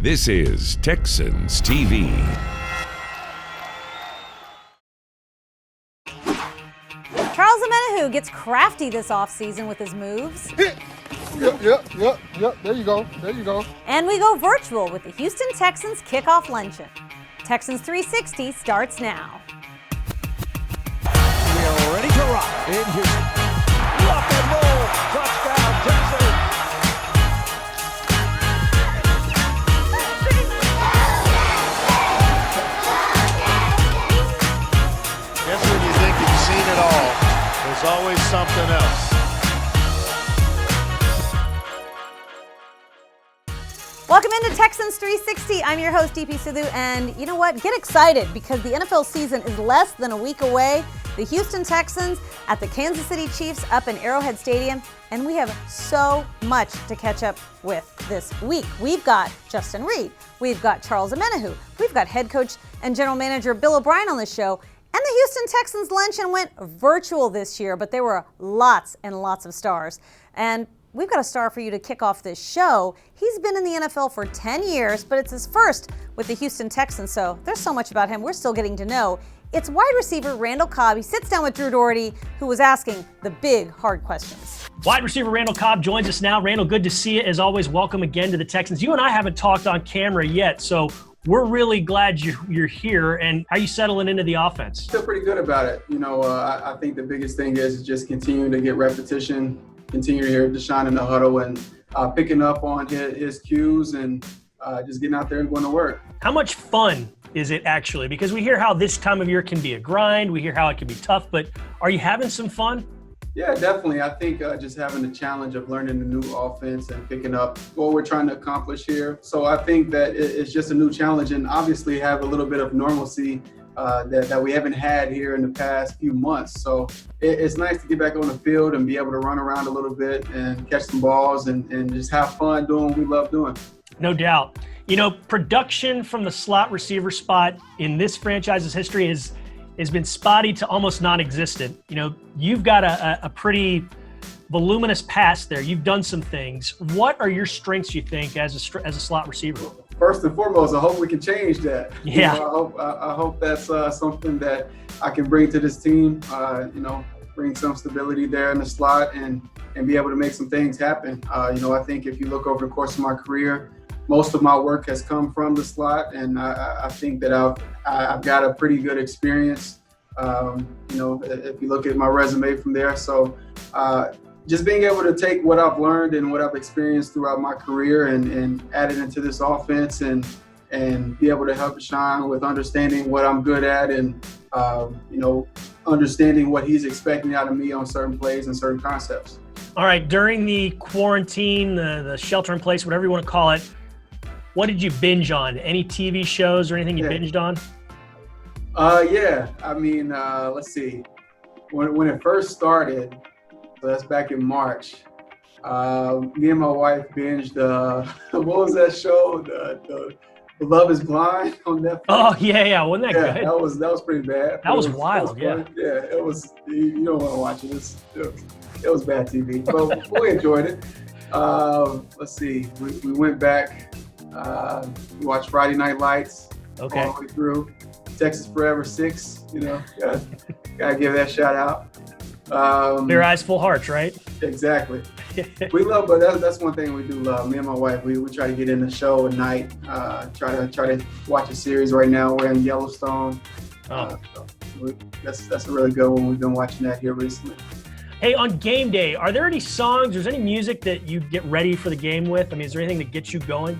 This is Texans TV. Charles Omenihu gets crafty this offseason with his moves. Yep. There you go. And we go virtual with the Houston Texans Kickoff Luncheon. Texans 360 starts now. We are ready to rock in Houston. Lock and roll. Touchdown, Texans. Guess when you think you've seen it all, there's always something else. Welcome into Texans 360. I'm your host, Deepi Sidhu, and you know what? Get excited because the NFL season is less than a week away. The Houston Texans at the Kansas City Chiefs up in Arrowhead Stadium, and we have so much to catch up with this week. We've got Justin Reid, we've got Charles Omenihu, we've got head coach and general manager Bill O'Brien on the show, and the Houston Texans luncheon went virtual this year, but there were lots and lots of stars. And we've got a star for you to kick off this show. He's been in the NFL for 10 years, but it's his first with the Houston Texans, so there's so much about him we're still getting to know. It's wide receiver Randall Cobb. He sits down with Drew Doherty, who was asking the big, hard questions. Wide receiver Randall Cobb joins us now. Randall, good to see you. As always, welcome again to the Texans. You and I haven't talked on camera yet, so we're really glad you're here. And how are you settling into the offense? Feel pretty good about it. I think the biggest thing is just continuing to get repetition, continue to hear Deshaun in the huddle, and picking up on his cues and just getting out there and going to work. How much fun is it actually? Because we hear how this time of year can be a grind. We hear how it can be tough, but are you having some fun? Yeah, definitely. I think just having the challenge of learning the new offense and picking up what we're trying to accomplish here. So I think that it's just a new challenge, and obviously have a little bit of normalcy that we haven't had here in the past few months. So it's nice to get back on the field and be able to run around a little bit and catch some balls and just have fun doing what we love doing. No doubt. Production from the slot receiver spot in this franchise's history has been spotty to almost non-existent. You've got a pretty voluminous past there. You've done some things. What are your strengths, you think, as a slot receiver? First and foremost, I hope we can change that. Yeah. I hope that's something that I can bring to this team. Bring some stability there in the slot and be able to make some things happen. I think if you look over the course of my career, most of my work has come from the slot, and I think that I've got a pretty good experience. If you look at my resume from there, so just being able to take what I've learned and what I've experienced throughout my career and add it into this offense and be able to help Deshaun with understanding what I'm good at and understanding what he's expecting out of me on certain plays and certain concepts. All right, during the quarantine, the shelter in place, whatever you want to call it, what did you binge on? Any TV shows or anything you binged on? Let's see. When it first started, so that's back in March, me and my wife binged, what was that show? The Love is Blind on Netflix. Oh, yeah. Wasn't that good? That was pretty bad. That was wild, yeah. Yeah, it was, you don't want to watch it. It was bad TV, but we enjoyed it. Let's see. We went back. We watched Friday Night Lights all the way through. Texas Forever 6, gotta give that shout out. Clear eyes, full hearts, right? Exactly. We love, but that's one thing we do love. Me and my wife, we try to get in the show at night. Try to watch a series right now. We're in Yellowstone. That's a really good one. We've been watching that here recently. Hey, on game day, are there any songs, or is there any music that you get ready for the game with? I mean, is there anything that gets you going?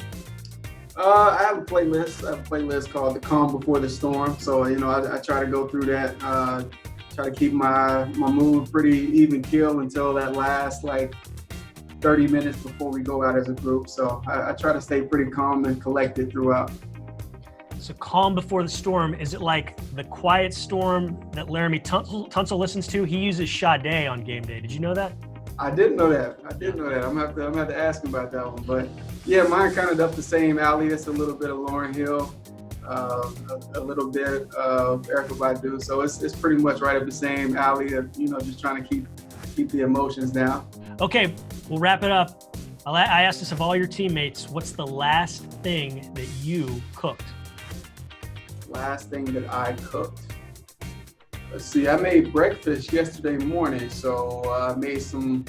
I have a playlist called The Calm Before the Storm. So, I try to go through that, try to keep my mood pretty even keel until that last 30 minutes before we go out as a group. So I try to stay pretty calm and collected throughout. So Calm Before the Storm, is it like the quiet storm that Laramie Tunsil listens to? He uses Sade on game day. Did you know that? I didn't know that. I'm gonna have to ask him about that one. But yeah, mine kind of up the same alley. It's a little bit of Lauryn Hill, a little bit of Erykah Badu. So it's pretty much right up the same alley of just trying to keep the emotions down. Okay, we'll wrap it up. I asked this of all your teammates, what's the last thing that you cooked? Last thing that I cooked. Let's see, I made breakfast yesterday morning, so I made some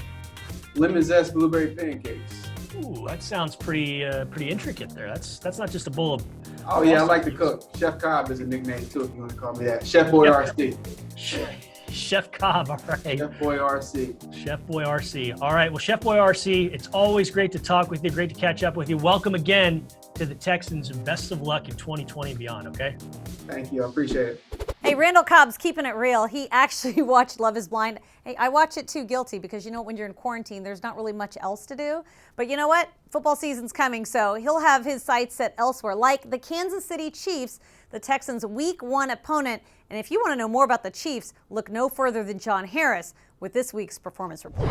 lemon zest blueberry pancakes. Ooh, that sounds pretty intricate there. That's not just a bowl of. Oh yeah, I like to cook. Chef Cobb is a nickname too, if you want to call me that. Chef Boy RC. Chef Cobb, all right. Chef Boy RC. Chef Boy RC. All right, well, Chef Boy RC, it's always great to talk with you, great to catch up with you. Welcome again to the Texans, and best of luck in 2020 and beyond, okay? Thank you, I appreciate it. Hey, Randall Cobb's keeping it real. He actually watched Love is Blind. Hey, I watch it too, guilty, because when you're in quarantine, there's not really much else to do. But you know what? Football season's coming, so he'll have his sights set elsewhere, like the Kansas City Chiefs, the Texans' Week 1 opponent. And if you want to know more about the Chiefs, look no further than John Harris with this week's Performance Report.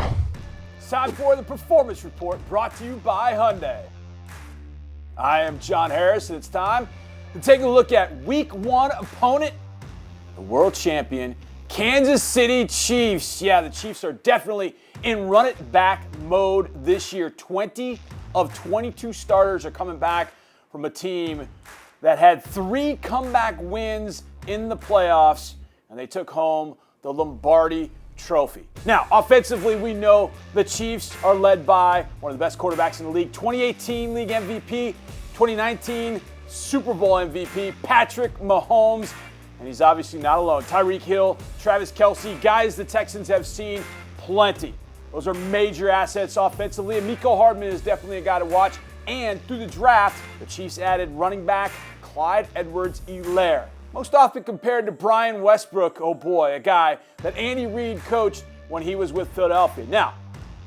It's time for the Performance Report, brought to you by Hyundai. I am John Harris, and it's time to take a look at Week 1 opponent, the world champion, Kansas City Chiefs. Yeah, the Chiefs are definitely in run-it-back mode this year. 20 of 22 starters are coming back from a team that had 3 comeback wins in the playoffs, and they took home the Lombardi Trophy. Now, offensively, we know the Chiefs are led by one of the best quarterbacks in the league, 2018 league MVP, 2019 Super Bowl MVP, Patrick Mahomes, and he's obviously not alone. Tyreek Hill, Travis Kelce, guys the Texans have seen plenty. Those are major assets offensively, and Mecole Hardman is definitely a guy to watch. And through the draft, the Chiefs added running back Clyde Edwards-Helaire. Most often compared to Brian Westbrook, oh boy, a guy that Andy Reid coached when he was with Philadelphia. Now,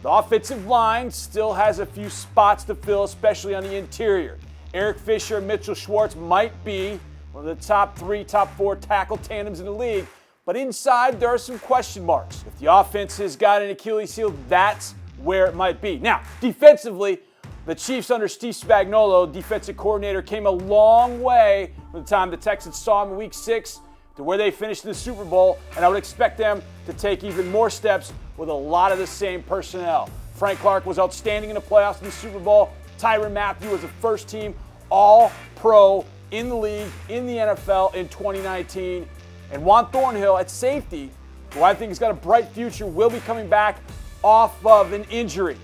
the offensive line still has a few spots to fill, especially on the interior. Eric Fisher and Mitchell Schwartz might be one of the top 3, top 4 tackle tandems in the league, but inside there are some question marks. If the offense has got an Achilles heel, that's where it might be. Now, defensively, the Chiefs under Steve Spagnuolo, defensive coordinator, came a long way from the time the Texans saw him in Week 6 to where they finished in the Super Bowl, and I would expect them to take even more steps with a lot of the same personnel. Frank Clark was outstanding in the playoffs in the Super Bowl. Tyrann Mathieu was a first-team All-Pro in the league, in the NFL in 2019. And Juan Thornhill at safety, who I think has got a bright future, will be coming back off of an injury.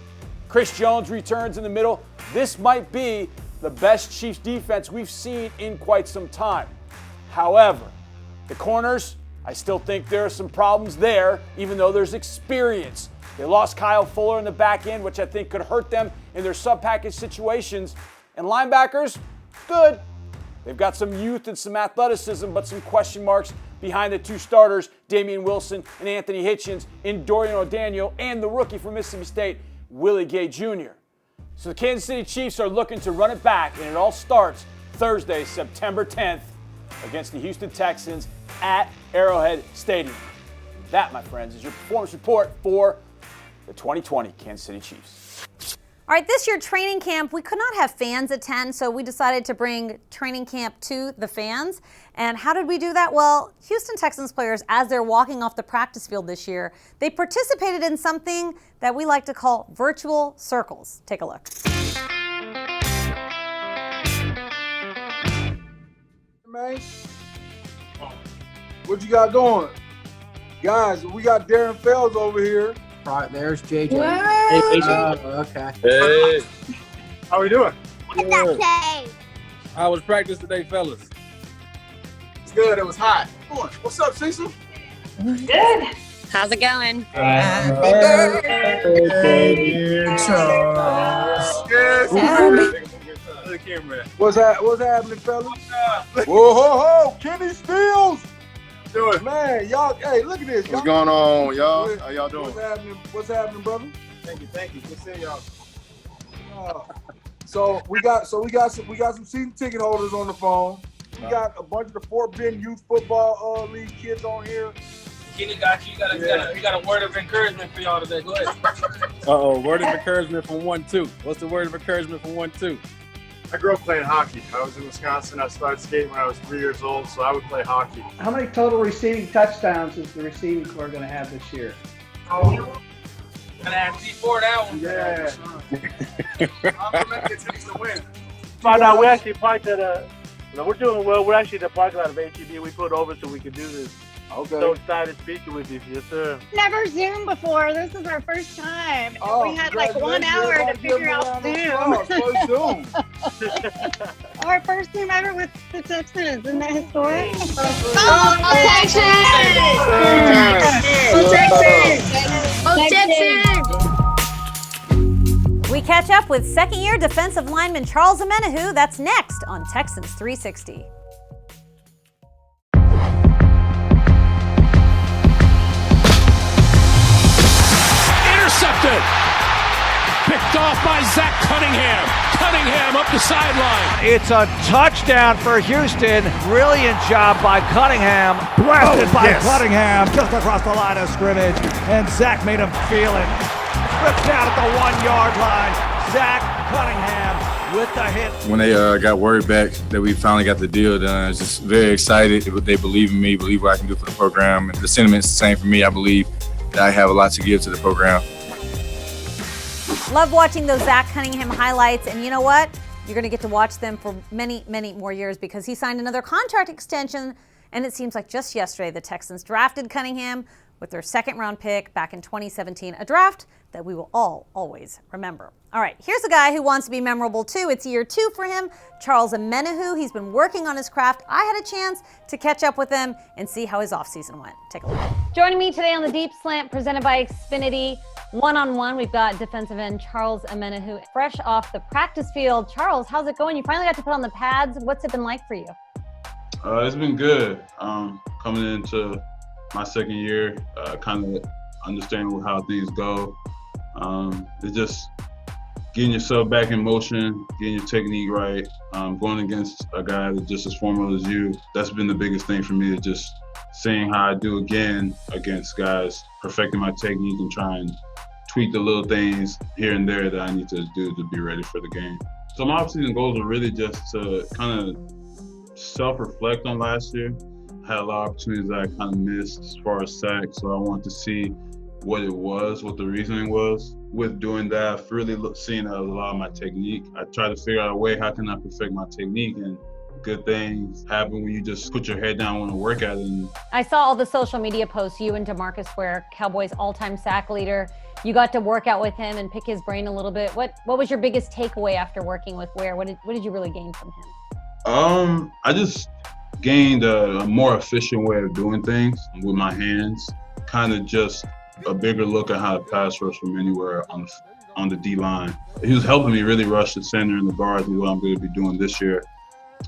Chris Jones returns in the middle. This might be the best Chiefs defense we've seen in quite some time. However, the corners, I still think there are some problems there, even though there's experience. They lost Kyle Fuller in the back end, which I think could hurt them in their sub-package situations. And linebackers, good. They've got some youth and some athleticism, but some question marks behind the 2 starters, Damian Wilson and Anthony Hitchens, in Dorian O'Daniel, and the rookie from Mississippi State, Willie Gay Jr. So the Kansas City Chiefs are looking to run it back, and it all starts Thursday, September 10th, against the Houston Texans at Arrowhead Stadium. That, my friends, is your performance report for the 2020 Kansas City Chiefs. All right, this year training camp, we could not have fans attend, so we decided to bring training camp to the fans. And how did we do that? Well, Houston Texans players, as they're walking off the practice field this year, they participated in something that we like to call virtual circles. Take a look. Man, what you got going? Guys, we got Darren Fells over here. Right, there's JJ. Okay. Hey. How we doing? How was practice today, fellas? It's good. It was hot. What's up, Cecil? Good. How's it going? Yes. What's happening, fellas? Whoa, ho, ho! Kenny Stills. Doing, man, y'all. Hey, look at this. What's going on, y'all? How y'all doing? What's happening, brother? Thank you. Good seeing y'all. So we got some season ticket holders on the phone. We got a bunch of the Fort Bend Youth Football League kids on here. Kenny got you. You got a word of encouragement for y'all today. Go ahead. Word of encouragement from 1-2. What's the word of encouragement from 1-2? I grew up playing hockey. I was in Wisconsin. I started skating when I was 3 years old, so I would play hockey. How many total receiving touchdowns is the receiving corps going to have this year? Gotta ask C4 that one. Yeah. Compliment it takes to win. Found out we actually parked at we're doing well. We're actually at the parking lot of HEB. We pulled over so we could do this. Okay. So excited speaking with you. Yes, sir. Never Zoom before. This is our first time. Oh, we had like 1 hour to figure out Zoom. First Zoom. Our first Zoom ever with the Texans. Isn't that historic? We catch up with second-year defensive lineman Charles Omenihu. That's next on Texans 360. Intercepted. Picked off by Zach Cunningham. Cunningham up the sideline. It's a touchdown for Houston. Brilliant job by Cunningham. Blasted by Cunningham just across the line of scrimmage. And Zach made him feel it. Ripped out at the 1 yard line. Zach Cunningham with the hit. When they got word back that we finally got the deal done, I was just very excited. They believe in me, believe what I can do for the program. And the sentiment's the same for me. I believe that I have a lot to give to the program. Love watching those Zach Cunningham highlights, and you know what? You're going to get to watch them for many, many more years because he signed another contract extension, and it seems like just yesterday the Texans drafted Cunningham with their second-round pick back in 2017, a draft that we will all always remember. All right, here's a guy who wants to be memorable too. It's year 2 for him, Charles Omenihu. He's been working on his craft. I had a chance to catch up with him and see how his offseason went. Take a look. Joining me today on the Deep Slant presented by Xfinity, one-on-one, we've got defensive end Charles Omenihu, fresh off the practice field. Charles, how's it going? You finally got to put on the pads. What's it been like for you? It's been good. Coming into my second year, kind of understanding how things go. It's just getting yourself back in motion, getting your technique right, going against a guy that's just as formal as you. That's been the biggest thing for me, is just seeing how I do again against guys, perfecting my technique and trying to tweak the little things here and there that I need to do to be ready for the game. So my offseason goals are really just to kind of self-reflect on last year. I had a lot of opportunities that I kind of missed as far as sacks, so I wanted to see what it was, what the reasoning was. With doing that, I've really seen that as a lot of my technique. I try to figure out a way, how can I perfect my technique? And good things happen when you just put your head down and want to work at it. And I saw all the social media posts, you and DeMarcus Ware, Cowboys all-time sack leader. You got to work out with him and pick his brain a little bit. What was your biggest takeaway after working with Ware? What did you really gain from him? I just gained a more efficient way of doing things with my hands, kind of just a bigger look at how to pass rush from anywhere on the D-line. He was helping me really rush the center and the guards, and what I'm going to be doing this year.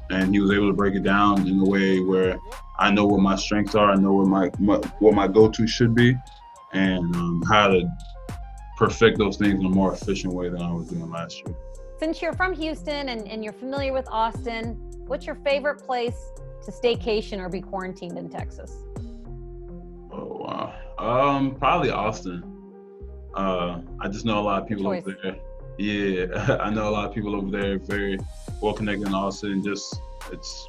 And he was able to break it down in a way where I know what my strengths are, I know what my go-to should be, and how to perfect those things in a more efficient way than I was doing last year. Since you're from Houston and you're familiar with Austin, what's your favorite place to staycation or be quarantined in Texas? Oh, wow. Probably Austin. I just know a lot of people over there. Yeah, I know a lot of people over there, very well connected in Austin. Just, it's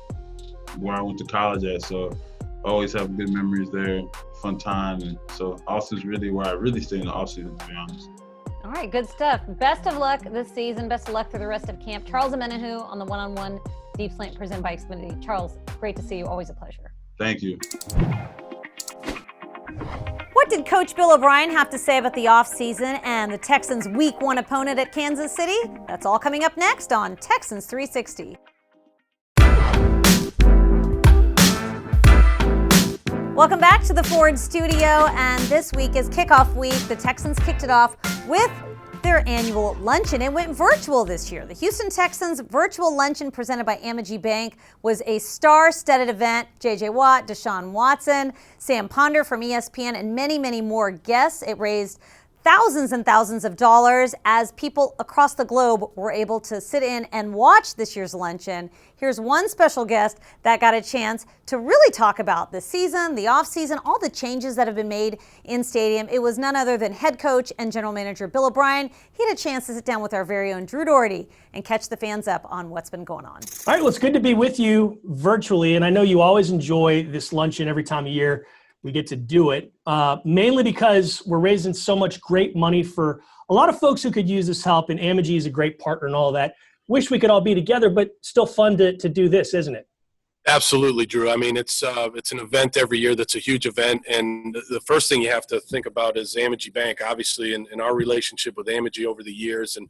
where I went to college at, so I always have good memories there, fun time. And so Austin's really where I really stay in the offseason, to be honest. All right, good stuff. Best of luck this season. Best of luck through the rest of camp. Charles Omenihu on the one-on-one Deep Slant presented by Xfinity. Charles, great to see you. Always a pleasure. Thank you. What did Coach Bill O'Brien have to say about the offseason and the Texans' Week 1 opponent at Kansas City? That's all coming up next on Texans 360. Welcome back to the Ford Studio, and this week is Kickoff Week. The Texans kicked it off with their annual luncheon. It went virtual this year. The Houston Texans virtual luncheon presented by Amegy Bank was a star-studded event. J.J. Watt, Deshaun Watson, Sam Ponder from ESPN, and many, many more guests. It raised thousands and thousands of dollars as people across the globe were able to sit in and watch this year's luncheon. Here's one special guest that got a chance to really talk about the season, the offseason, all the changes that have been made in stadium. It was none other than head coach and general manager Bill O'Brien. He had a chance to sit down with our very own Drew Doherty and catch the fans up on what's been going on. All right, well, it's good to be with you virtually, and I know you always enjoy this luncheon every time of year. we get to do it, mainly because we're raising so much great money for a lot of folks who could use this help, and Amagi is a great partner and all that. Wish we could all be together, but still fun to do this, isn't it? Absolutely, Drew. I mean, it's an event every year that's a huge event, and the first thing you have to think about is Amagi Bank, obviously, and our relationship with Amagi over the years, and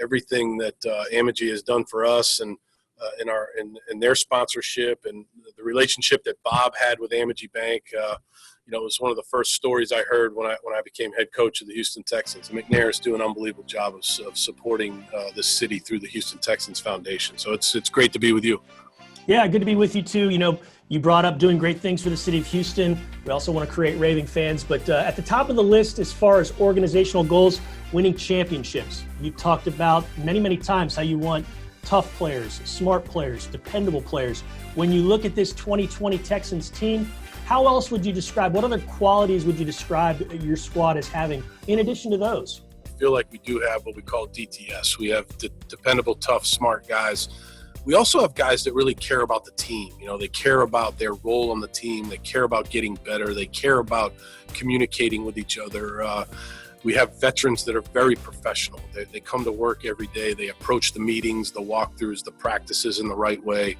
everything that Amagi has done for us, and in their sponsorship, and the relationship that Bob had with Amagi Bank. It was one of the first stories I heard when I became head coach of the Houston Texans. McNair's doing an unbelievable job of supporting this city through the Houston Texans Foundation. So it's great to be with you. Yeah, good to be with you too. You brought up doing great things for the city of Houston. We also want to create raving fans. But at the top of the list, as far as organizational goals, winning championships. You've talked about many, many times how you want tough players, smart players, dependable players. When you look at this 2020 Texans team, how else would you describe, what other qualities would you describe your squad as having in addition to those? I feel like we do have what we call DTS. We have dependable, tough, smart guys. We also have guys that really care about the team. They care about their role on the team. They care about getting better. They care about communicating with each other. We have veterans that are very professional. They come to work every day. They approach the meetings, the walkthroughs, the practices in the right way.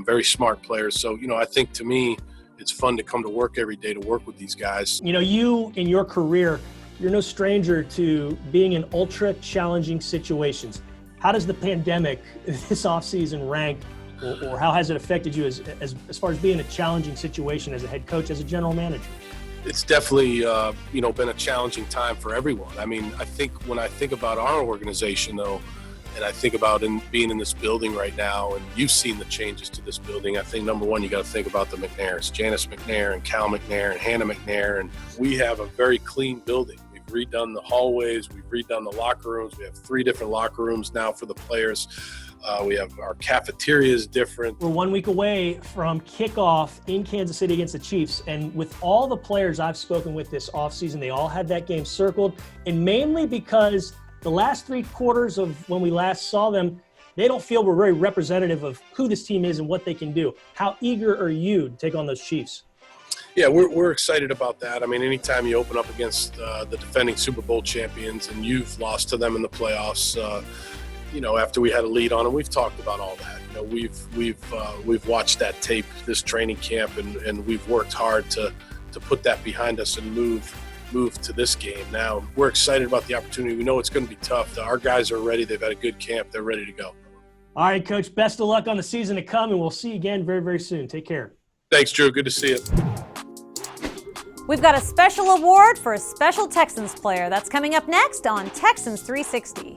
Very smart players. So, I think to me, it's fun to come to work every day to work with these guys. You in your career, you're no stranger to being in ultra challenging situations. How does the pandemic this offseason rank, or how has it affected you as far as being a challenging situation as a head coach, as a general manager? It's definitely, been a challenging time for everyone. I mean, I think when I think about our organization, though, and I think about being in this building right now, and you've seen the changes to this building, I think, number one, you got to think about the McNairs, Janice McNair and Cal McNair and Hannah McNair. And we have a very clean building. We've redone the hallways. We've redone the locker rooms. We have 3 different locker rooms now for the players. We have our cafeteria is different. We're 1 week away from kickoff in Kansas City against the Chiefs. And with all the players I've spoken with this offseason, they all had that game circled. And mainly because the last 3 quarters of when we last saw them, they don't feel we're very representative of who this team is and what they can do. How eager are you to take on those Chiefs? Yeah, we're excited about that. I mean, anytime you open up against the defending Super Bowl champions and you've lost to them in the playoffs, after we had a lead on them, we've talked about all that. We've watched that tape this training camp, and we've worked hard to put that behind us and move to this game. Now, we're excited about the opportunity. We know it's going to be tough. Our guys are ready. They've had a good camp. They're ready to go. All right, Coach, best of luck on the season to come, and we'll see you again very, very soon. Take care. Thanks, Drew. Good to see you. We've got a special award for a special Texans player. That's coming up next on Texans 360.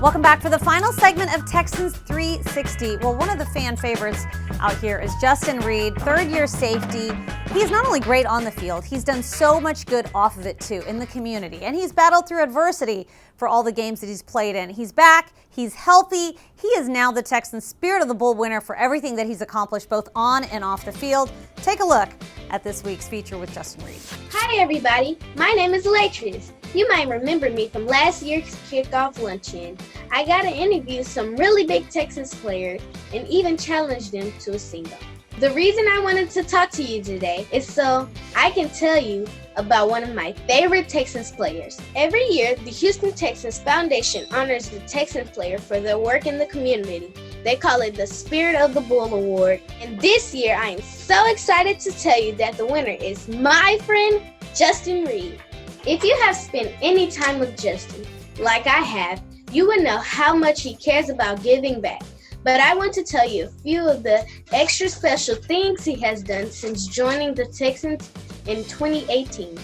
Welcome back for the final segment of Texans 360. Well, one of the fan favorites out here is Justin Reid, third-year safety. He's not only great on the field, he's done so much good off of it too in the community. And he's battled through adversity for all the games that he's played in. He's back, he's healthy. He is now the Texans Spirit of the Bull winner for everything that he's accomplished both on and off the field. Take a look at this week's feature with Justin Reid. Hi everybody, my name is Latrice. You might remember me from last year's Kickoff luncheon. I got to interview some really big Texans players and even challenge them to a sing-off. The reason I wanted to talk to you today is so I can tell you about one of my favorite Texans players. Every year, the Houston Texans Foundation honors the Texans player for their work in the community. They call it the Spirit of the Bull Award. And this year, I am so excited to tell you that the winner is my friend, Justin Reid. If you have spent any time with Justin, like I have, you would know how much he cares about giving back. But I want to tell you a few of the extra special things he has done since joining the Texans in 2018.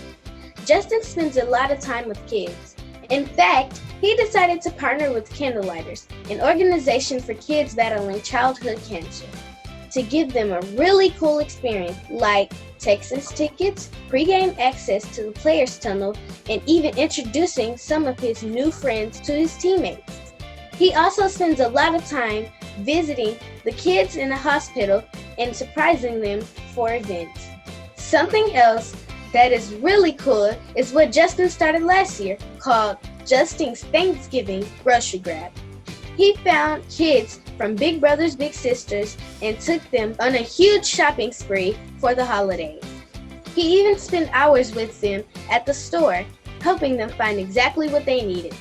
Justin spends a lot of time with kids. In fact, he decided to partner with Candlelighters, an organization for kids battling childhood cancer, to give them a really cool experience like Texans tickets, pregame access to the Players Tunnel, and even introducing some of his new friends to his teammates. He also spends a lot of time visiting the kids in the hospital and surprising them for events. Something else that is really cool is what Justin started last year called Justin's Thanksgiving Grocery Grab. He found kids from Big Brothers Big Sisters and took them on a huge shopping spree for the holidays. He even spent hours with them at the store, helping them find exactly what they needed.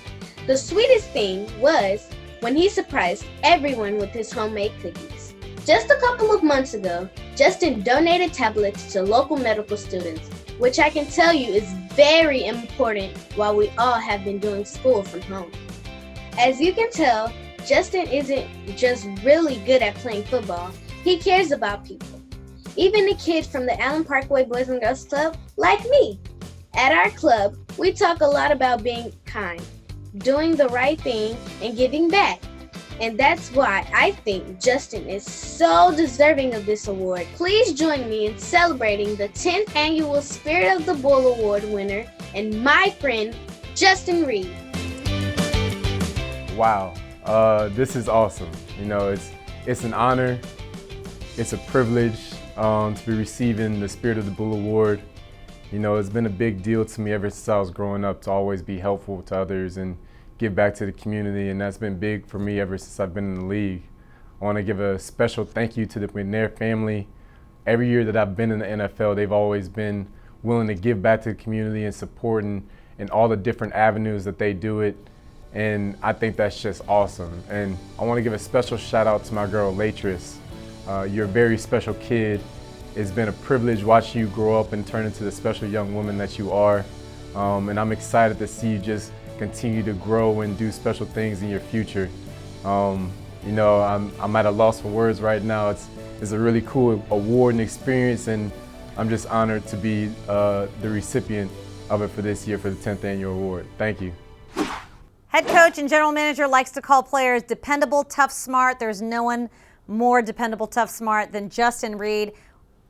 The sweetest thing was when he surprised everyone with his homemade cookies. Just a couple of months ago, Justin donated tablets to local medical students, which I can tell you is very important while we all have been doing school from home. As you can tell, Justin isn't just really good at playing football, he cares about people. Even a kid from the Allen Parkway Boys and Girls Club, like me. At our club, we talk a lot about being kind, doing the right thing, and giving back. And that's why I think Justin is so deserving of this award. Please join me in celebrating the 10th annual Spirit of the Bull Award winner and my friend, Justin Reid. Wow, this is awesome. You know, it's an honor, it's a privilege to be receiving the Spirit of the Bull Award. You know, it's been a big deal to me ever since I was growing up to always be helpful to others and give back to the community, and that's been big for me ever since I've been in the league. I want to give a special thank you to the McNair family. Every year that I've been in the NFL, they've always been willing to give back to the community and support in all the different avenues that they do it, and I think that's just awesome. And I want to give a special shout out to my girl, Latris. You're a very special kid. It's been a privilege watching you grow up and turn into the special young woman that you are, and I'm excited to see you just continue to grow and do special things in your future. You know, I'm at a loss for words right now. It's a really cool award and experience, and I'm just honored to be the recipient of it for this year for the 10th annual award. Thank you. Head coach and general manager likes to call players dependable, tough, smart. There's no one more dependable, tough, smart than Justin Reid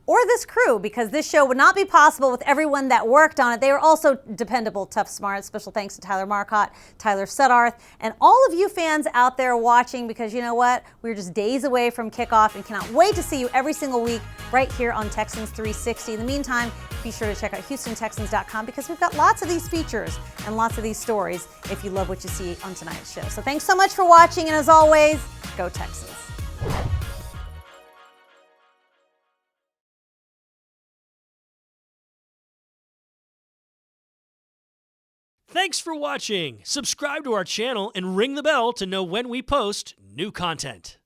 or this crew, because this show would not be possible with everyone that worked on it. They were also dependable, tough, smart. Special thanks to Tyler Marcotte, Tyler Suddarth, and all of you fans out there watching, because you know what? We're just days away from kickoff and cannot wait to see you every single week right here on Texans 360. In the meantime, be sure to check out HoustonTexans.com because we've got lots of these features and lots of these stories if you love what you see on tonight's show. So thanks so much for watching, and as always, go Texans. Thanks for watching. Subscribe to our channel and ring the bell to know when we post new content.